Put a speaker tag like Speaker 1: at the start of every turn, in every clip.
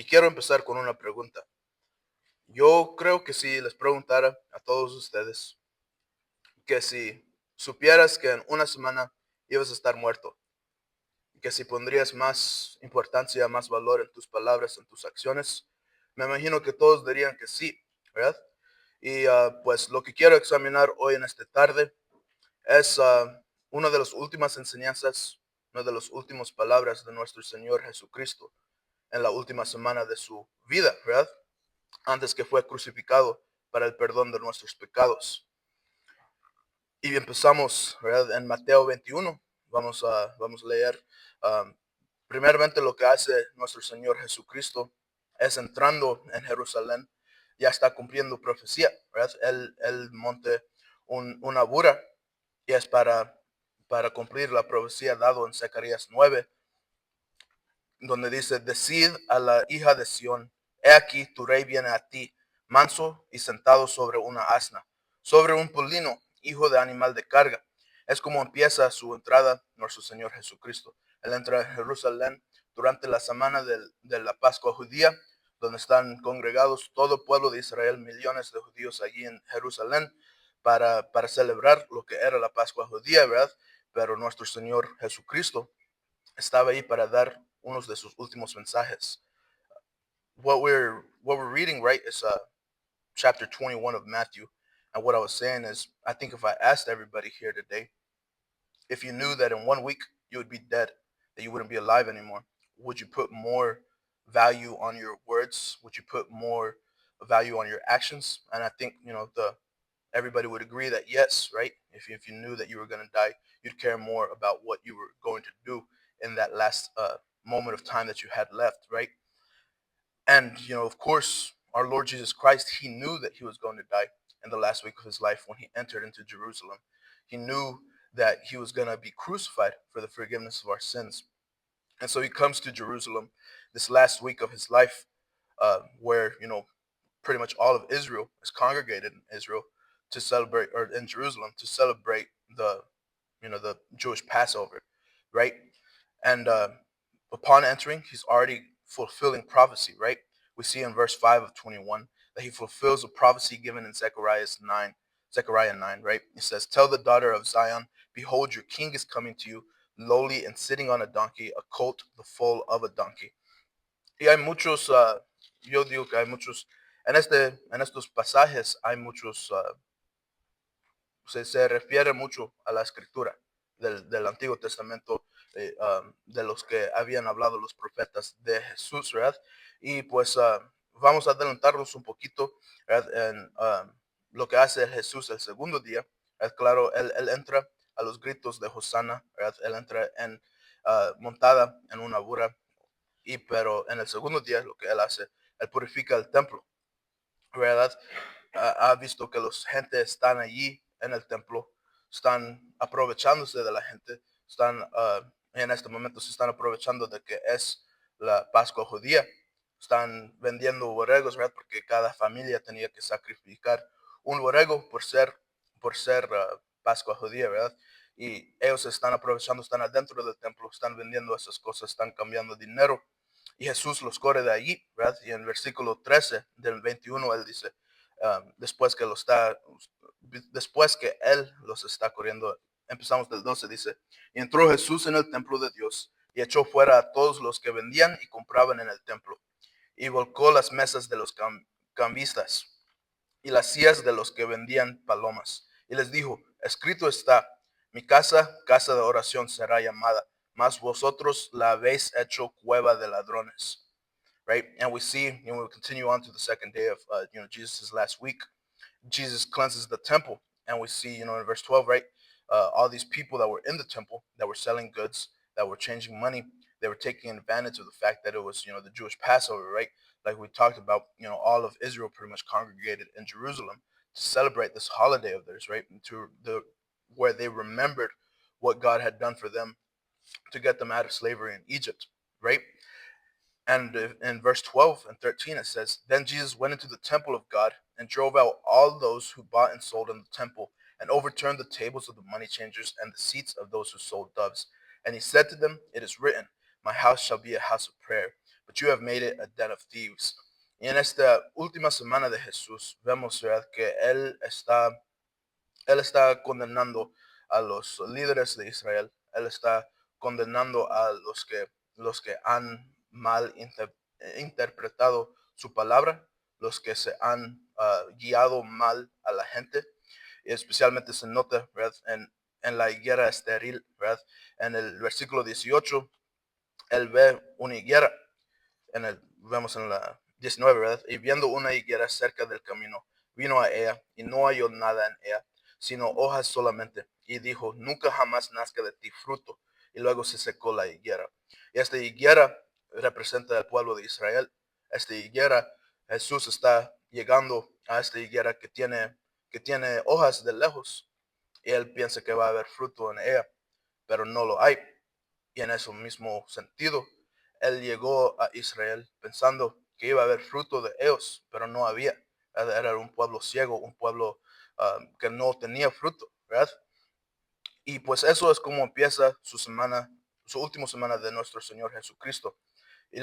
Speaker 1: quiero empezar con una pregunta. Yo creo que si les preguntara a todos ustedes que si supieras que en una semana ibas a estar muerto, que si pondrías más importancia, más valor en tus palabras, en tus acciones, me imagino que todos dirían que sí, ¿verdad? Y pues lo que quiero examinar hoy en esta tarde es una de las últimas enseñanzas, una de las últimas palabras de nuestro Señor Jesucristo en la última semana de su vida, ¿verdad? Antes que fue crucificado para el perdón de nuestros pecados. Y empezamos, ¿verdad? En Mateo 21. Vamos a leer um, primeramente lo que hace nuestro Señor Jesucristo es entrando en Jerusalén, ya está cumpliendo profecía, ¿verdad? Él monte una burra y es para cumplir la profecía dado en Zacarías 9, donde dice: decid a la hija de Sión, he aquí tu rey viene a ti, manso y sentado sobre una asna, sobre un polino, hijo de animal de carga. Es como empieza su entrada nuestro Señor Jesucristo. Él entra a Jerusalén durante la semana de la Pascua judía, donde están congregados todo el pueblo de Israel, millones de judíos allí en Jerusalén, para celebrar lo que era la Pascua judía, ¿verdad? Pero nuestro Señor Jesucristo estaba ahí para dar unos de sus últimos mensajes. What we're reading, right, is chapter 21 of Matthew. And what I was saying is, I think if I asked everybody here today, if you knew that in 1 week you would be dead, that you wouldn't be alive anymore, would you put more value on your words? Would you put more value on your actions? And I think the everybody would agree that yes, right? If you knew that you were going to die, you'd care more about what you were going to do in that last moment of time that you had left, right? And of course, our Lord Jesus Christ, he knew that he was going to die in the last week of his life when he entered into Jerusalem. He knew that he was going to be crucified for the forgiveness of our sins. And so he comes to Jerusalem this last week of his life, where pretty much all of Israel is congregated in Israel to celebrate, or in Jerusalem to celebrate the Jewish Passover, right? And upon entering, he's already fulfilling prophecy, right? We see in verse 5 of 21 that he fulfills a prophecy given in Zechariah 9, right? It says, tell the daughter of Zion, behold, your king is coming to you, lowly and sitting on a donkey, a colt, the foal of a donkey. Y hay muchos, yo digo que hay muchos, en estos pasajes hay muchos, se refiere mucho a la escritura del Antiguo Testamento, de los que habían hablado los profetas de Jesús, ¿verdad? Y pues vamos a adelantarnos un poquito, ¿verdad? En lo que hace Jesús el segundo día. Claro, él entra a los gritos de Hosana, ¿verdad? Él entra montada en una burra, pero en el segundo día lo que él hace, él purifica el templo, ¿verdad? Ha visto que los gente están allí en el templo, están aprovechándose de la gente, en este momento se están aprovechando de que es la Pascua judía, están vendiendo borregos, ¿verdad? Porque cada familia tenía que sacrificar un borrego por ser Pascua judía, ¿verdad? Y ellos se están aprovechando, están adentro del templo, están vendiendo esas cosas, están cambiando dinero. Y Jesús los corre de allí, ¿verdad? Y en el versículo 13 del 21 él dice, después que él los está corriendo, empezamos del 12, dice, y entró Jesús en el templo de Dios y echó fuera a todos los que vendían y compraban en el templo, y volcó las mesas de los cambistas y las sillas de los que vendían palomas, y les dijo, escrito está, mi casa, casa de oración será llamada, mas vosotros la habéis hecho cueva de ladrones. Right? And we see, we'll continue on to the second day of, Jesus' last week. Jesus cleanses the temple, and we see, in verse 12, right? All these people that were in the temple that were selling goods, that were changing money, they were taking advantage of the fact that it was, the Jewish Passover, right? Like we talked about, all of Israel pretty much congregated in Jerusalem to celebrate this holiday of theirs, right? Where they remembered what God had done for them to get them out of slavery in Egypt, right? And in verse 12 and 13, it says, then Jesus went into the temple of God and drove out all those who bought and sold in the temple, and overturned the tables of the money changers and the seats of those who sold doves. And he said to them, it is written, my house shall be a house of prayer, but you have made it a den of thieves. Y en esta última semana de Jesús vemos, ¿verdad?, que él está condenando a los líderes de Israel. Él está condenando a los que han mal interpretado su palabra, los que se han guiado mal a la gente. Y especialmente se nota, ¿verdad?, en la higuera estéril, ¿verdad? En el versículo 18, él ve una higuera. Vemos en la 19, ¿verdad? Y viendo una higuera cerca del camino, vino a ella y no halló nada en ella, sino hojas solamente. Y dijo, nunca jamás nazca de ti fruto. Y luego se secó la higuera. Y esta higuera representa al pueblo de Israel. Esta higuera, Jesús está llegando a esta higuera que tiene hojas de lejos. Y él piensa que va a haber fruto en ella, pero no lo hay. Y en ese mismo sentido, él llegó a Israel pensando que iba a haber fruto de ellos, pero no había. Era un pueblo ciego, un pueblo que no tenía fruto, ¿verdad? Y pues eso es como empieza su semana, su última semana de nuestro Señor Jesucristo. Y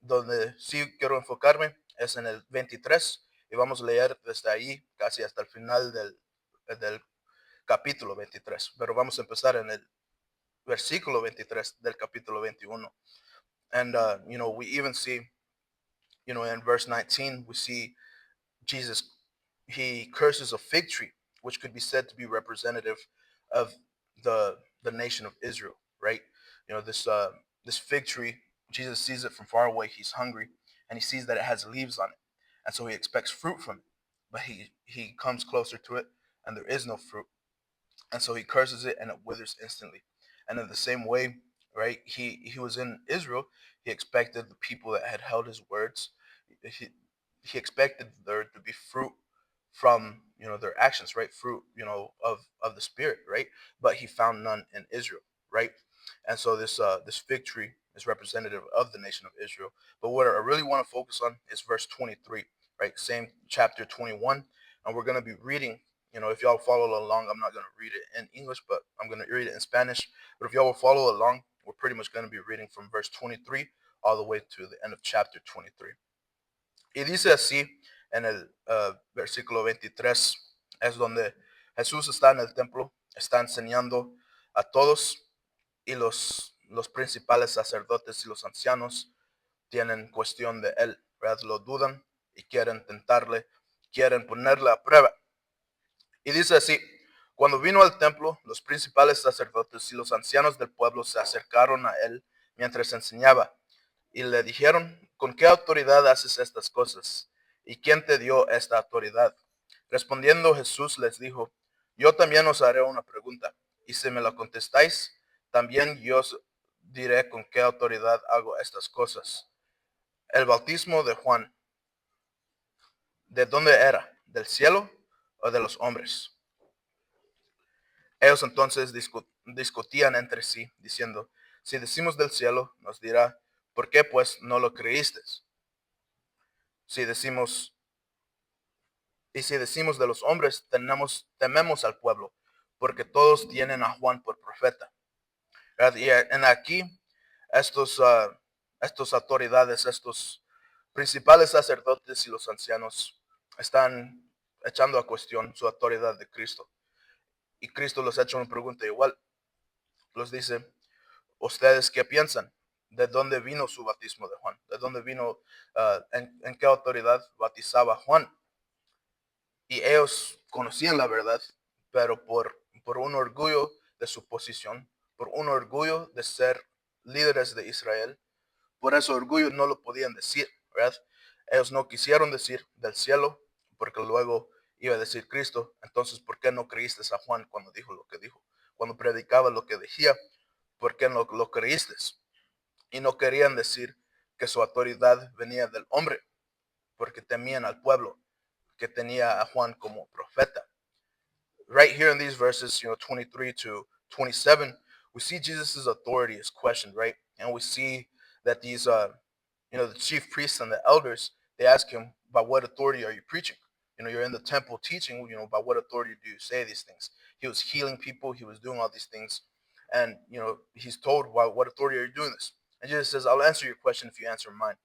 Speaker 1: donde sí quiero enfocarme es en el 23, y vamos a leer desde ahí casi hasta el final del capítulo 23. Pero vamos a empezar en el versículo 23 del capítulo 21. And, we even see, in verse 19, we see Jesus, he curses a fig tree, which could be said to be representative of the nation of Israel, right? This fig tree, Jesus sees it from far away. He's hungry, and he sees that it has leaves on it, and so he expects fruit from it. But he comes closer to it, and there is no fruit. And so he curses it and it withers instantly. And in the same way, right, he was in Israel. He expected the people that had held his words. He expected there to be fruit from their actions, right? Fruit, of the spirit, right? But he found none in Israel, right? And so this fig tree is representative of the nation of Israel. But what I really want to focus on is verse 23, right? Same chapter 21, and we're going to be reading. If y'all follow along, I'm not going to read it in English, but I'm going to read it in Spanish. But if y'all will follow along, we're pretty much going to be reading from verse 23 all the way to the end of chapter 23. Y dice así en el versículo 23, es donde Jesús está en el templo, está enseñando a todos, y los principales sacerdotes y los ancianos tienen cuestión de él, ¿verdad? Lo dudan y quieren tentarle, quieren ponerle a prueba. Y dice así, cuando vino al templo, los principales sacerdotes y los ancianos del pueblo se acercaron a él mientras enseñaba y le dijeron, ¿con qué autoridad haces estas cosas? ¿Y quién te dio esta autoridad? Respondiendo Jesús les dijo, yo también os haré una pregunta, y si me la contestáis, también yo os diré con qué autoridad hago estas cosas. El bautismo de Juan, ¿de dónde era? ¿Del cielo o de los hombres? Ellos entonces discutían entre sí, diciendo, si decimos del cielo, nos dirá, ¿por qué pues no lo creísteis? Si decimos de los hombres, tememos al pueblo, porque todos tienen a Juan por profeta. Y en aquí, estos autoridades, estos principales sacerdotes y los ancianos están echando a cuestión su autoridad de Cristo. Y Cristo les ha hecho una pregunta igual. Los dice, ¿ustedes qué piensan? ¿De dónde vino su bautismo de Juan? ¿De dónde vino, en qué autoridad bautizaba Juan? Y ellos conocían la verdad, pero por un orgullo de su posición, por un orgullo de ser líderes de Israel, por ese orgullo no lo podían decir, ¿verdad? Ellos no quisieron decir del cielo, porque luego iba a decir Cristo. Entonces, ¿por qué no creíste a Juan cuando dijo lo que dijo? Cuando predicaba lo que decía, ¿por qué no lo creíste? Y no querían decir que su autoridad venía del hombre, porque temían al pueblo que tenía a Juan como profeta. Right here in these verses, 23 to 27, we see Jesus' authority is questioned, right? And we see that these, the chief priests and the elders, they ask him, by what authority are you preaching? You're in the temple teaching, by what authority do you say these things? He was healing people. He was doing all these things. And, he's told, by what authority are you doing this? And Jesus says, I'll answer your question if you answer mine.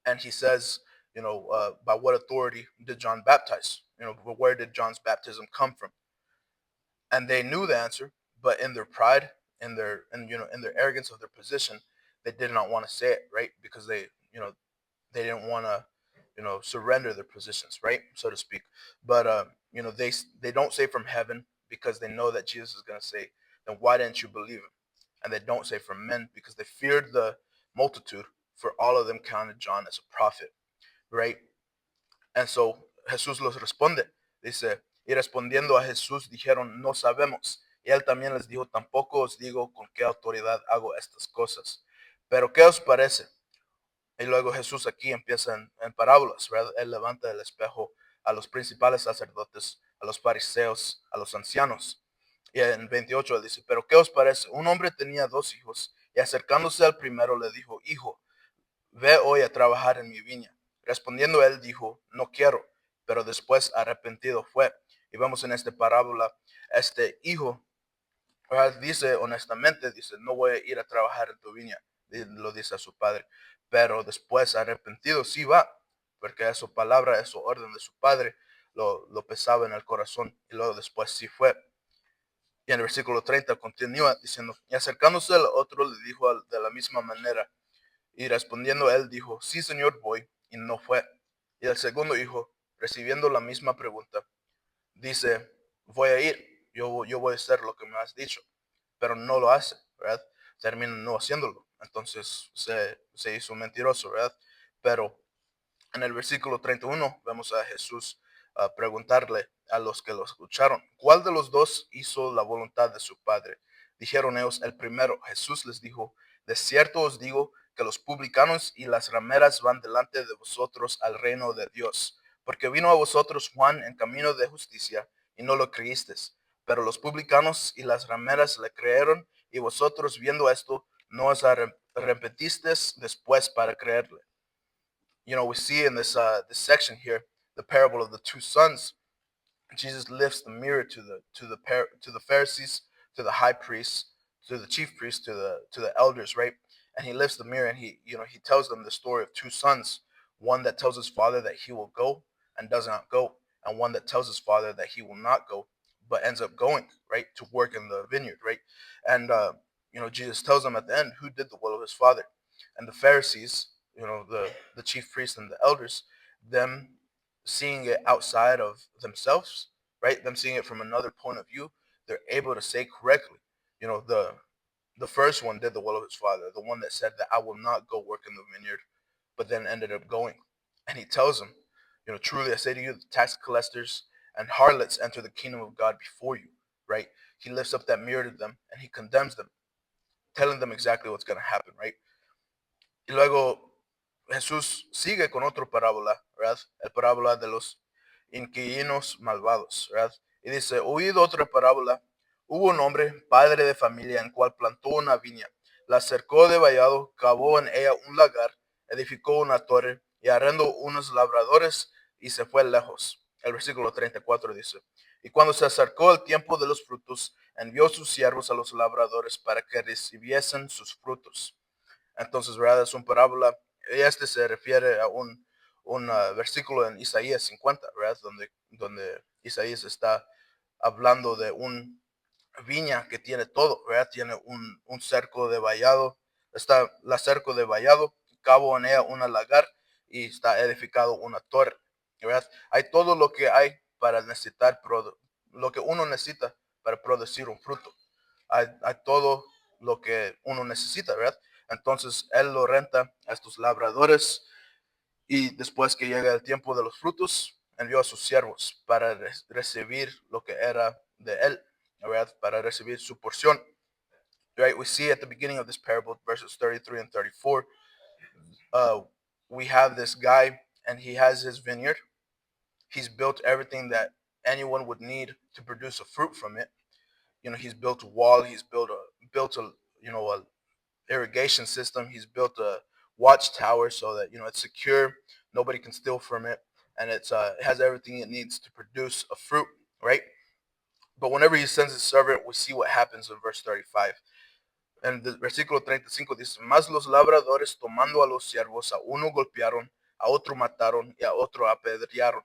Speaker 1: And he says, by what authority did John baptize? Where did John's baptism come from? And they knew the answer, but in their pride, in their arrogance of their position, they did not want to say it, right? Because they didn't want to, surrender their positions, right, so to speak. But they don't say from heaven because they know that Jesus is going to say, then why didn't you believe him? And they don't say from men because they feared the multitude, for all of them counted John as a prophet, right? And so Jesús los responde, dice, y respondiendo a Jesús dijeron, no sabemos. Y él también les dijo, tampoco os digo con qué autoridad hago estas cosas. Pero ¿qué os parece? Y luego Jesús aquí empieza en parábolas, ¿verdad? Él levanta el espejo a los principales sacerdotes, a los fariseos, a los ancianos. Y en 28 él dice, pero ¿qué os parece? Un hombre tenía 2 hijos y acercándose al primero le dijo, hijo, ve hoy a trabajar en mi viña. Respondiendo él dijo, no quiero, pero después arrepentido fue. Y vemos en esta parábola, este hijo, ¿verdad? Dice honestamente, dice, no voy a ir a trabajar en tu viña, y lo dice a su padre, pero después arrepentido sí va, porque es su palabra, es su orden de su padre, lo pesaba en el corazón, y luego después sí fue. Y en el versículo 30 continúa diciendo, y acercándose al otro le dijo de la misma manera, y respondiendo él dijo, sí señor voy, y no fue. Y el segundo hijo, recibiendo la misma pregunta, dice, voy a ir, yo voy a hacer lo que me has dicho, pero no lo hace, ¿verdad? Termina no haciéndolo. Entonces se hizo mentiroso, ¿verdad? Pero en el versículo 31 vemos a Jesús preguntarle a los que lo escucharon, ¿cuál de los dos hizo la voluntad de su padre? Dijeron ellos, el primero. Jesús les dijo, de cierto os digo que los publicanos y las rameras van delante de vosotros al reino de Dios, porque vino a vosotros Juan en camino de justicia y no lo creísteis, pero los publicanos y las rameras le creyeron y vosotros viendo esto no os arrepentisteis después para creerle. We see in this section here the parable of the 2 sons. Jesus lifts the mirror to the Pharisees, to the high priests, to the chief priests, to the elders, right? And he lifts the mirror and he tells them the story of 2 sons, one that tells his father that he will go and does not go, and one that tells his father that he will not go but ends up going, right, to work in the vineyard, right? And Jesus tells them at the end who did the will of his father. And the Pharisees, the chief priests and the elders, them seeing it outside of themselves, right? Them seeing it from another point of view, they're able to say correctly, the first one did the will of his father, the one that said that I will not go work in the vineyard, but then ended up going. And he tells them, truly I say to you, the tax collectors and harlots enter the kingdom of God before you, right? He lifts up that mirror to them and he condemns them, telling them exactly what's going to happen, right? Y luego Jesús sigue con otra parábola, ¿verdad? La parábola de los inquilinos malvados, ¿verdad? Y dice, oído otra parábola, hubo un hombre, padre de familia, en cual plantó una viña, la cercó de vallado, cavó en ella un lagar, edificó una torre y arrendó unos labradores y se fue lejos. El versículo 34 dice, y cuando se acercó el tiempo de los frutos, envió sus siervos a los labradores para que recibiesen sus frutos. Entonces, ¿verdad? Es una parábola. Este se refiere a un versículo en Isaías 50, ¿verdad? Donde Isaías está hablando de un viña que tiene todo, ¿verdad? Tiene un cerco de vallado, está la cerco de vallado, cabo en ella una lagar y está edificado una torre, ¿verdad? Hay todo lo que hay para lo que uno necesita para producir un fruto. Hay todo lo que uno necesita, ¿verdad? Entonces él lo renta a estos labradores y después que llega el tiempo de los frutos, envió a sus siervos para recibir lo que era de él, ¿verdad? Para recibir su porción. Right? We see at the beginning of this parable, verses 33 and 34, we have this guy and he has his vineyard. He's built everything that anyone would need to produce a fruit from it. He's built a wall. He's built a irrigation system. He's built a watchtower so that it's secure. Nobody can steal from it, and it has everything it needs to produce a fruit, right? But whenever he sends his servant, we see what happens in verse 35. En el versículo 35 dice, mas los labradores tomando a los siervos, a uno golpearon, a otro mataron y a otro apedrearon.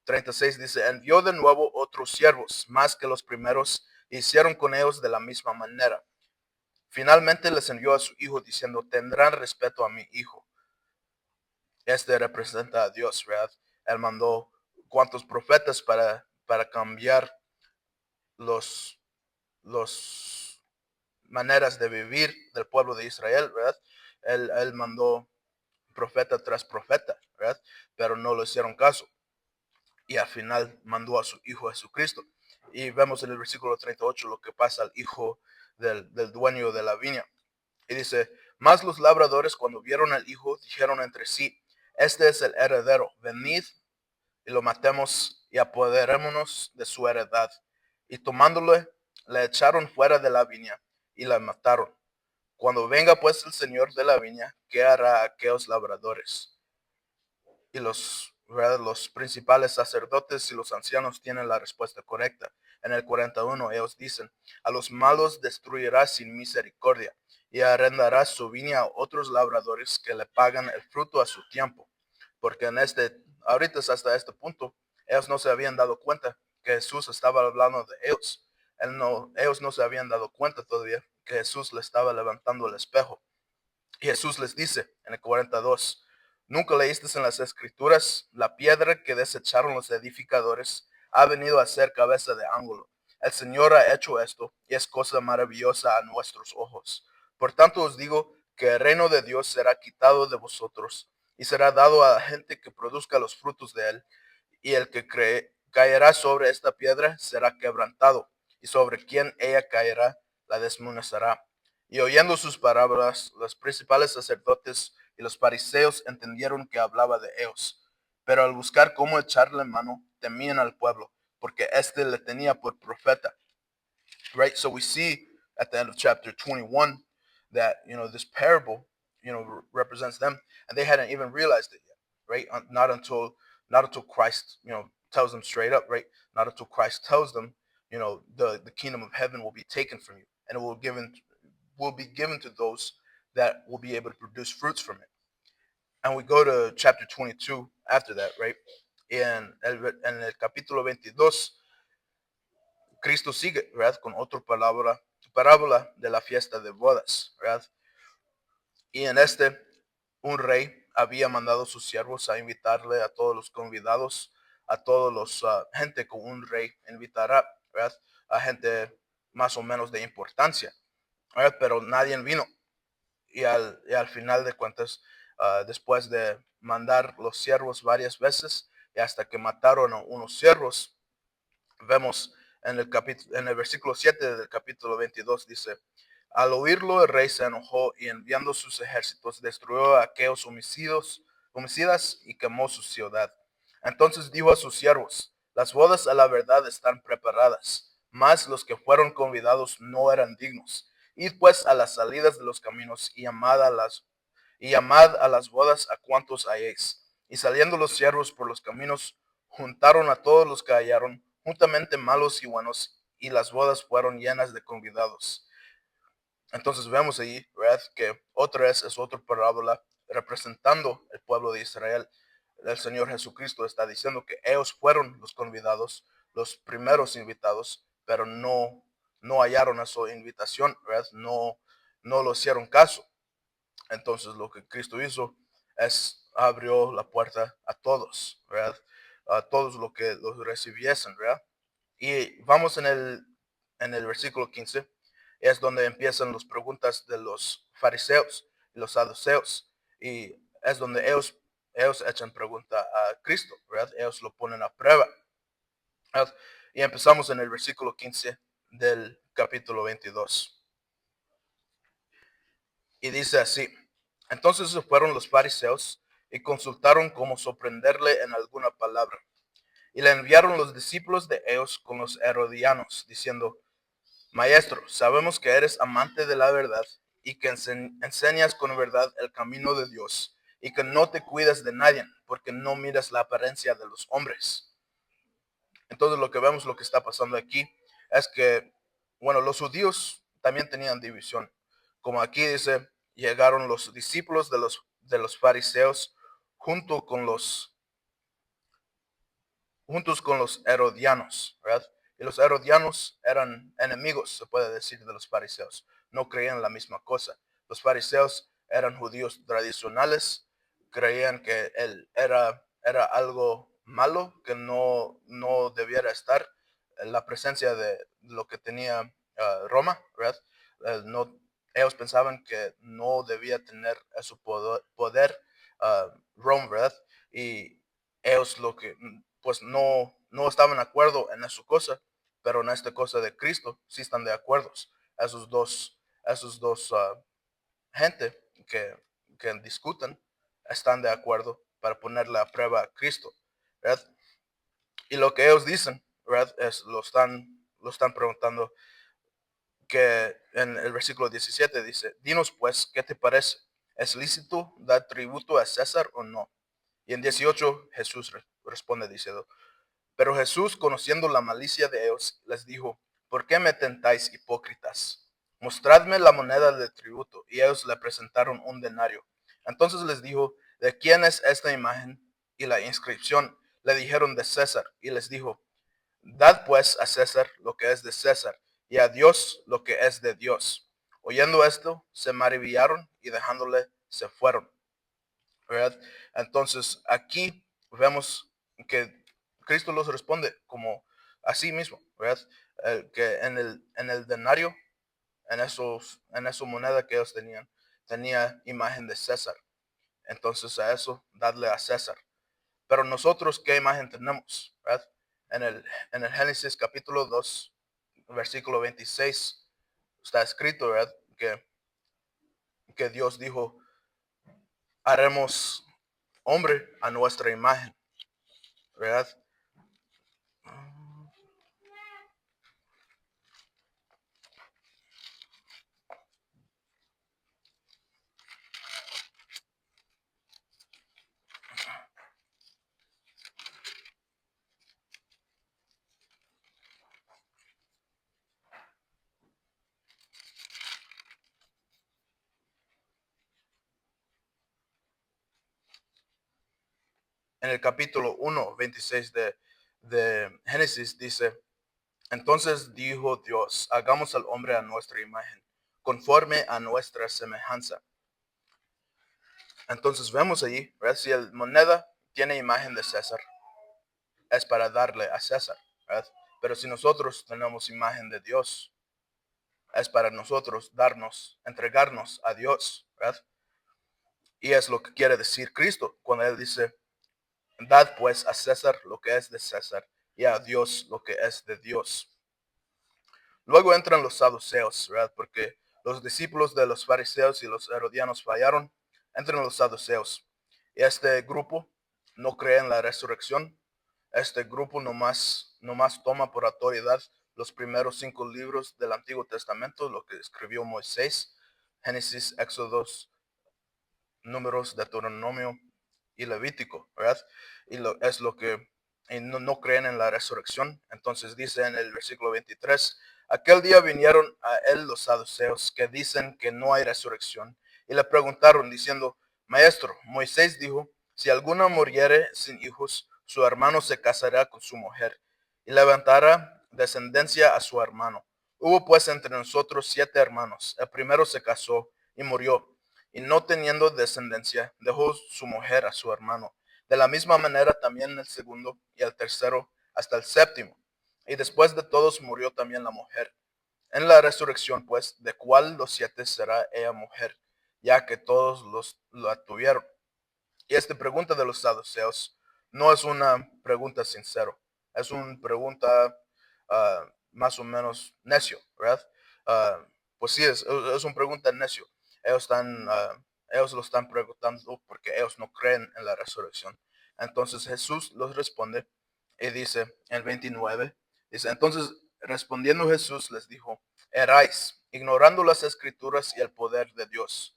Speaker 1: 36 dice, envió de nuevo otros siervos, más que los primeros, e hicieron con ellos de la misma manera. Finalmente les envió a su hijo diciendo, tendrán respeto a mi hijo. Este representa a Dios, ¿verdad? Él mandó cuantos profetas para cambiar los maneras de vivir del pueblo de Israel, ¿verdad? Él mandó profeta tras profeta, ¿verdad? Pero no le hicieron caso. Y al final mandó a su hijo Jesucristo. Y vemos en el versículo 38 lo que pasa al hijo del dueño de la viña. Y dice, mas los labradores cuando vieron al hijo dijeron entre sí, este es el heredero, venid y lo matemos y apoderémonos de su heredad. Y tomándole, le echaron fuera de la viña y la mataron. Cuando venga pues el señor de la viña, ¿qué hará a aquellos labradores? Y ¿verdad? Los principales sacerdotes y los ancianos tienen la respuesta correcta. En el 41 ellos dicen, a los malos destruirá sin misericordia y arrendará su viña a otros labradores que le pagan el fruto a su tiempo. Porque ahorita hasta este punto, ellos no se habían dado cuenta que Jesús estaba hablando de ellos. Ellos no se habían dado cuenta todavía que Jesús le estaba levantando el espejo. Y Jesús les dice en el 42, ¿nunca leíste en las escrituras? La piedra que desecharon los edificadores ha venido a ser cabeza de ángulo. El Señor ha hecho esto y es cosa maravillosa a nuestros ojos. Por tanto os digo que el reino de Dios será quitado de vosotros y será dado a la gente que produzca los frutos de él. Y el que caerá sobre esta piedra será quebrantado, y sobre quien ella caerá la desmenuzará. Y oyendo sus parábolas, los principales sacerdotes y los fariseos entendieron que hablaba de ellos. Pero al buscar cómo echarle mano, temían al pueblo, porque éste le tenía por profeta. Right? So we see at the end of chapter 21 that, this parable, represents them, and they hadn't even realized it yet, right? Not until Christ, tells them straight up, right? Not until Christ tells them, the kingdom of heaven will be taken from you, and it will be given to those that will be able to produce fruits from it. And we go to chapter 22 after that, right? En el capítulo 22, Cristo sigue, ¿verdad? Con otra parábola de la fiesta de bodas, ¿verdad? Y en un rey había mandado a sus siervos a invitarle a todos los convidados, a todos los gente con un rey invitará, ¿verdad? A gente más o menos de importancia, ¿verdad? Pero nadie vino. Y al final de cuentas, después de mandar los siervos varias veces y hasta que mataron a unos siervos, vemos en el versículo 7 del capítulo 22, dice, al oírlo el rey se enojó y enviando sus ejércitos destruyó a aquellos homicidas y quemó su ciudad. Entonces dijo a sus siervos, las bodas a la verdad están preparadas, mas los que fueron convidados no eran dignos. Id pues a las salidas de los caminos y llamad a las bodas a cuantos halléis. Y saliendo los siervos por los caminos, juntaron a todos los que hallaron, juntamente malos y buenos, y las bodas fueron llenas de convidados. Entonces vemos ahí, ¿verdad? Que otra vez es otra parábola representando el pueblo de Israel. El Señor Jesucristo está diciendo que ellos fueron los convidados, los primeros invitados, pero no hallaron a su invitación, ¿verdad? No lo hicieron caso. Entonces lo que Cristo hizo es abrió la puerta a todos, ¿verdad? A todos los que los recibiesen, ¿verdad? Y vamos en el versículo 15, es donde empiezan las preguntas de los fariseos y los saduceos. Y es donde ellos echan pregunta a Cristo, ¿verdad? Ellos lo ponen a prueba, ¿verdad? Y empezamos en el versículo 15 del capítulo 22. Y dice así, entonces se fueron los fariseos y consultaron cómo sorprenderle en alguna palabra. Y le enviaron los discípulos de ellos con los herodianos, diciendo, Maestro, sabemos que eres amante de la verdad y que enseñas con verdad el camino de Dios y que no te cuidas de nadie porque no miras la apariencia de los hombres. Entonces lo que vemos, lo que está pasando aquí, es que, bueno, los judíos también tenían división. Como aquí dice, llegaron los discípulos de los fariseos junto con juntos con los herodianos, ¿verdad? Y los herodianos eran enemigos, se puede decir, de los fariseos. No creían la misma cosa. Los fariseos eran judíos tradicionales, creían que él era algo malo, que no debiera estar en la presencia de lo que tenía Roma, ¿verdad? No, ellos pensaban que no debía tener su poder Roma, ¿verdad? Y ellos lo que pues no estaban de acuerdo en su cosa, pero en esta cosa de Cristo sí están de acuerdo. Esos dos gente que discuten están de acuerdo para ponerle a prueba a Cristo, ¿verdad? Y lo que ellos dicen, ¿verdad? Lo están preguntando que en el versículo 17 dice, dinos pues, ¿qué te parece? ¿Es lícito dar tributo a César o no? Y en 18 Jesús responde diciendo, pero Jesús, conociendo la malicia de ellos, les dijo, ¿por qué me tentáis, hipócritas? Mostradme la moneda de tributo. Y ellos le presentaron un denario. Entonces les dijo, ¿de quién es esta imagen y la inscripción? Le dijeron, de César. Y les dijo, dad pues a César lo que es de César, y a Dios lo que es de Dios. Oyendo esto, se maravillaron y dejándole se fueron, ¿verdad? Entonces aquí vemos que Cristo los responde como así mismo, ¿verdad? Que en el denario, en esa moneda que ellos tenían, tenía imagen de César. Entonces a eso, darle a César. Pero nosotros, ¿qué imagen tenemos? ¿Verdad? En en el Génesis capítulo 2 versículo 26 está escrito, ¿verdad? Que Dios dijo, haremos hombre a nuestra imagen, ¿verdad? En el capítulo 1, 26 de Génesis dice, entonces dijo Dios, hagamos al hombre a nuestra imagen, conforme a nuestra semejanza. Entonces vemos allí, ¿verdad? Si el moneda tiene imagen de César, es para darle a César, ¿verdad? Pero si nosotros tenemos imagen de Dios, es para nosotros darnos, entregarnos a Dios, ¿verdad? Y es lo que quiere decir Cristo cuando Él dice, dad pues a César lo que es de César y a Dios lo que es de Dios. Luego entran los saduceos, ¿verdad? Porque los discípulos de los fariseos y los herodianos fallaron. Entran los saduceos. Y este grupo no cree en la resurrección. Este grupo nomás toma por autoridad los primeros 5 libros del Antiguo Testamento, lo que escribió Moisés, Génesis, Éxodos, Números, Deuteronomio y Levítico, ¿verdad? Es lo que y no creen en la resurrección. Entonces dice en el versículo 23, aquel día vinieron a él los saduceos que dicen que no hay resurrección y le preguntaron diciendo, maestro, Moisés dijo, si alguno muriere sin hijos, su hermano se casará con su mujer y levantará descendencia a su hermano. Hubo pues entre nosotros 7 hermanos. El primero se casó y murió y no teniendo descendencia, dejó su mujer a su hermano. De la misma manera también el segundo y el tercero hasta el séptimo. Y después de todos murió también la mujer. En la resurrección, pues, ¿de cuál los 7 será ella mujer? Ya que todos la tuvieron. Y esta pregunta de los saduceos no es una pregunta sincera, es una pregunta más o menos necio, ¿verdad? Pues sí, es una pregunta necio. Ellos lo están preguntando porque ellos no creen en la resurrección. Entonces Jesús los responde y dice en el 29, dice, entonces respondiendo Jesús les dijo, eráis, ignorando las escrituras y el poder de Dios,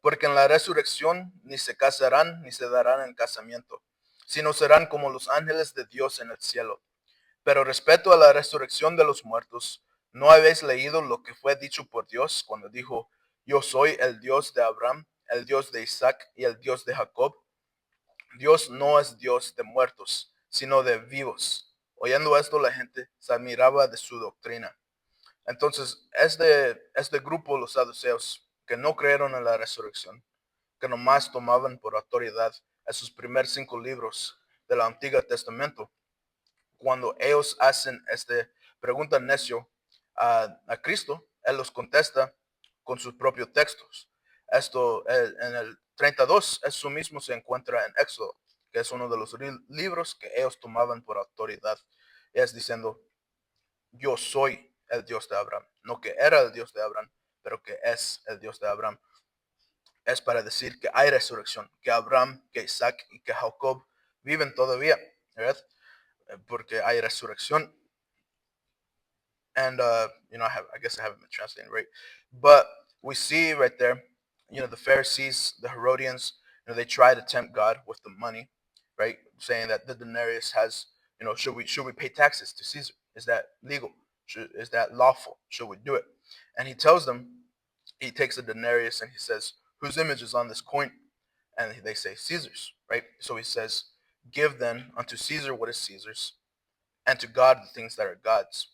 Speaker 1: porque en la resurrección ni se casarán ni se darán en casamiento, sino serán como los ángeles de Dios en el cielo. Pero respecto a la resurrección de los muertos, ¿no habéis leído lo que fue dicho por Dios cuando dijo, yo soy el Dios de Abraham, el Dios de Isaac y el Dios de Jacob. Dios no es Dios de muertos, sino de vivos. Oyendo esto, la gente se admiraba de su doctrina. Entonces, este grupo, los saduceos, que no creyeron en la resurrección, que nomás tomaban por autoridad esos primeros 5 libros del Antiguo Testamento, cuando ellos hacen esta pregunta necio a Cristo, Él los contesta con sus propios textos. Esto en el 32, eso mismo se encuentra en Éxodo, que es uno de los libros que ellos tomaban por autoridad. Es diciendo, yo soy el Dios de Abraham. No que era el Dios de Abraham, pero que es el Dios de Abraham. Es para decir que hay resurrección, que Abraham, que Isaac y que Jacob viven todavía, ¿verdad? Porque hay resurrección. And I guess I haven't been translating right, but we see right there, the Pharisees, the Herodians, they try to tempt God with the money, right? Saying that the denarius has, should we pay taxes to Caesar? Is that legal? Is that lawful? Should we do it? And he tells them, he takes a denarius and he says, whose image is on this coin? And they say Caesar's, right? So he says, give then unto Caesar what is Caesar's, and to God the things that are God's.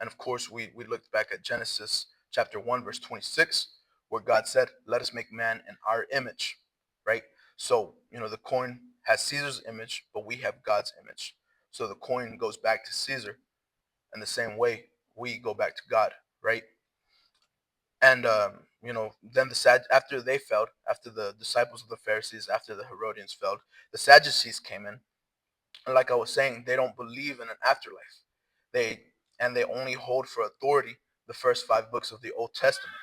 Speaker 1: And of course, we looked back at Genesis chapter 1, verse 26, where God said, let us make man in our image, right? So, the coin has Caesar's image, but we have God's image. So the coin goes back to Caesar. In the same way, we go back to God, right? And, then after they failed, after the disciples of the Pharisees, after the Herodians failed, the Sadducees came in. And like I was saying, they don't believe in an afterlife. They only hold for authority the first 5 books of the Old Testament.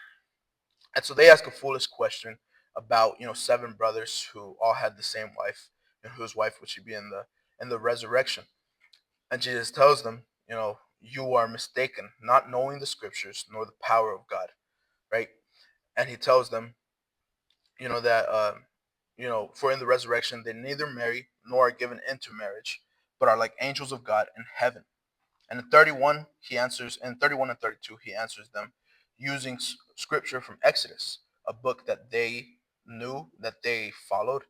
Speaker 1: And so they ask a foolish question about 7 brothers who all had the same wife, and whose wife would she be in the resurrection. And Jesus tells them, you are mistaken, not knowing the scriptures nor the power of God, right? And he tells them, that for in the resurrection they neither marry nor are given into marriage, but are like angels of God in heaven. And in 31, in 31 and 32, he answers them using scripture from Exodus, a book that they knew, that they followed,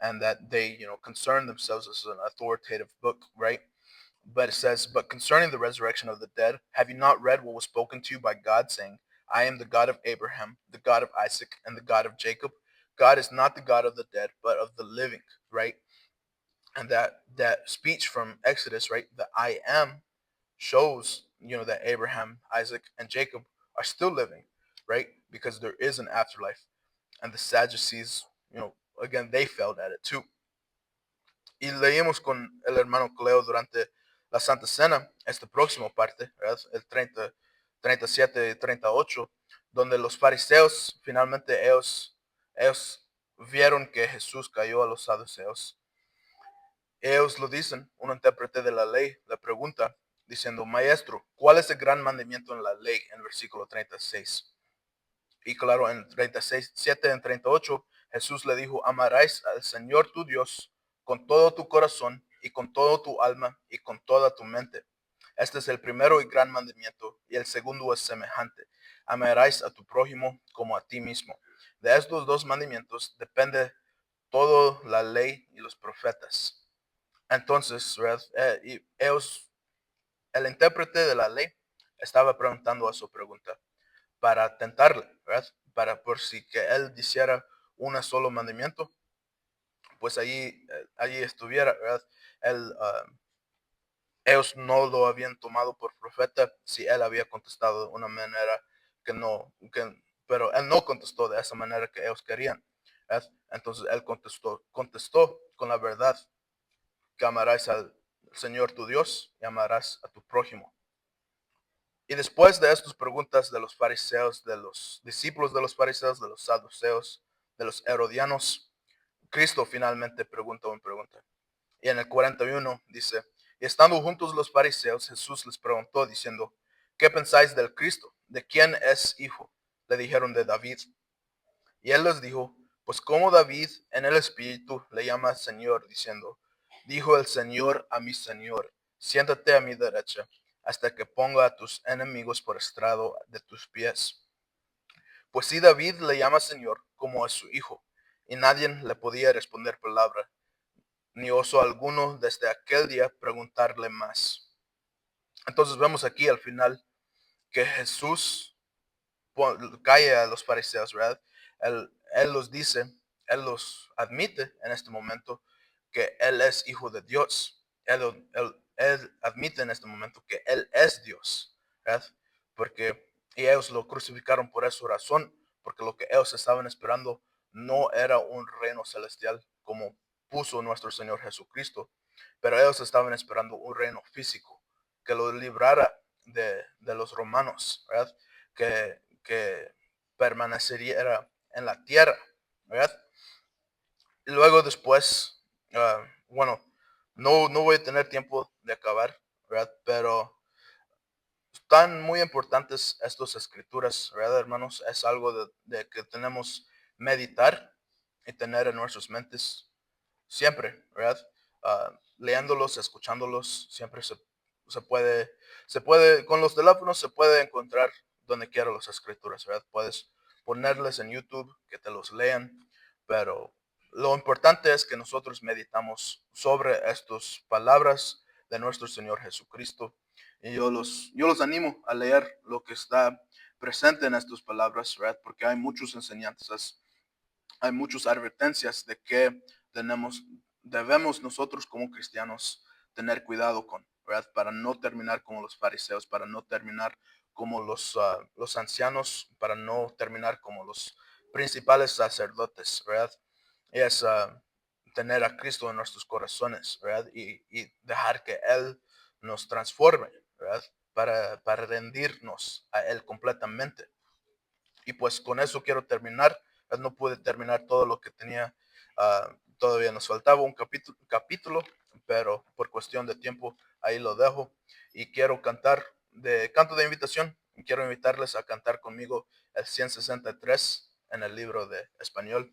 Speaker 1: and that they, concerned themselves as an authoritative book, right? But it says, but concerning the resurrection of the dead, have you not read what was spoken to you by God, saying, I am the God of Abraham, the God of Isaac, and the God of Jacob? God is not the God of the dead, but of the living, right? And that speech from Exodus, right? The I am shows that Abraham, Isaac, and Jacob are still living, right? Because there is an afterlife. And the Sadducees, again, they failed at it too. Y leímos con el hermano Cleo durante la Santa Cena, esta próxima parte, ¿verdad? El 37 y 38, donde los fariseos, finalmente ellos vieron que Jesús cayó a los saduceos. Ellos lo dicen, un intérprete de la ley le pregunta, diciendo, maestro, ¿cuál es el gran mandamiento en la ley? En versículo 36. Y claro, en 37 en 38, Jesús le dijo, amarás al Señor tu Dios con todo tu corazón y con todo tu alma y con toda tu mente. Este es el primero y gran mandamiento, y el segundo es semejante. Amarás a tu prójimo como a ti mismo. De estos 2 mandamientos depende toda la ley y los profetas. Entonces, el intérprete de la ley estaba preguntando a su pregunta para tentarle, ¿verdad? Para por si que él hiciera un solo mandamiento, pues allí estuviera, ¿verdad? Ellos no lo habían tomado por profeta si él había contestado de una manera pero él no contestó de esa manera que ellos querían, ¿verdad? Entonces él contestó con la verdad, que amarás al Señor tu Dios y amarás a tu prójimo. Y después de estas preguntas de los fariseos, de los discípulos de los fariseos, de los saduceos, de los herodianos, Cristo finalmente pregunta una pregunta. Y en el 41 dice, y estando juntos los fariseos, Jesús les preguntó diciendo, ¿qué pensáis del Cristo? ¿De quién es hijo? Le dijeron, de David. Y él les dijo, pues como David en el Espíritu le llama Señor, diciendo, dijo el Señor a mi Señor, siéntate a mi derecha, hasta que ponga a tus enemigos por estrado de tus pies. Pues si David le llama Señor como a su hijo, y nadie le podía responder palabra, ni osó alguno desde aquel día preguntarle más. Entonces vemos aquí al final que Jesús calla a los fariseos, ¿verdad? Él los dice, él los admite en este momento que él es hijo de Dios. Él admite en este momento que él es Dios, ¿verdad? Porque y ellos lo crucificaron por esa razón, porque lo que ellos estaban esperando no era un reino celestial como puso nuestro Señor Jesucristo, pero ellos estaban esperando un reino físico que los librara de los romanos, ¿verdad? Que permanecería en la tierra, ¿verdad? Y luego después, bueno, no voy a tener tiempo de acabar, ¿verdad? Pero están muy importantes estas escrituras, ¿verdad, hermanos? Es algo de que tenemos meditar y tener en nuestras mentes siempre, ¿verdad? Leyéndolos, escuchándolos, siempre se puede, con los teléfonos se puede encontrar donde quiera las escrituras, ¿verdad? Puedes ponerles en YouTube, que te los lean, pero lo importante es que nosotros meditamos sobre estas palabras de nuestro Señor Jesucristo. Y yo los animo a leer lo que está presente en estas palabras, ¿verdad? Porque hay muchas enseñanzas, hay muchas advertencias de que debemos nosotros como cristianos tener cuidado con, ¿verdad? Para no terminar como los fariseos, para no terminar como los ancianos, para no terminar como los principales sacerdotes, ¿verdad? Y es tener a Cristo en nuestros corazones, ¿verdad? Y dejar que Él nos transforme, ¿verdad? Para rendirnos a Él completamente. Y pues con eso quiero terminar. No pude terminar todo lo que tenía. Todavía nos faltaba un capítulo, pero por cuestión de tiempo ahí lo dejo. Y quiero cantar de canto de invitación. Quiero invitarles a cantar conmigo el 163 en el libro de español.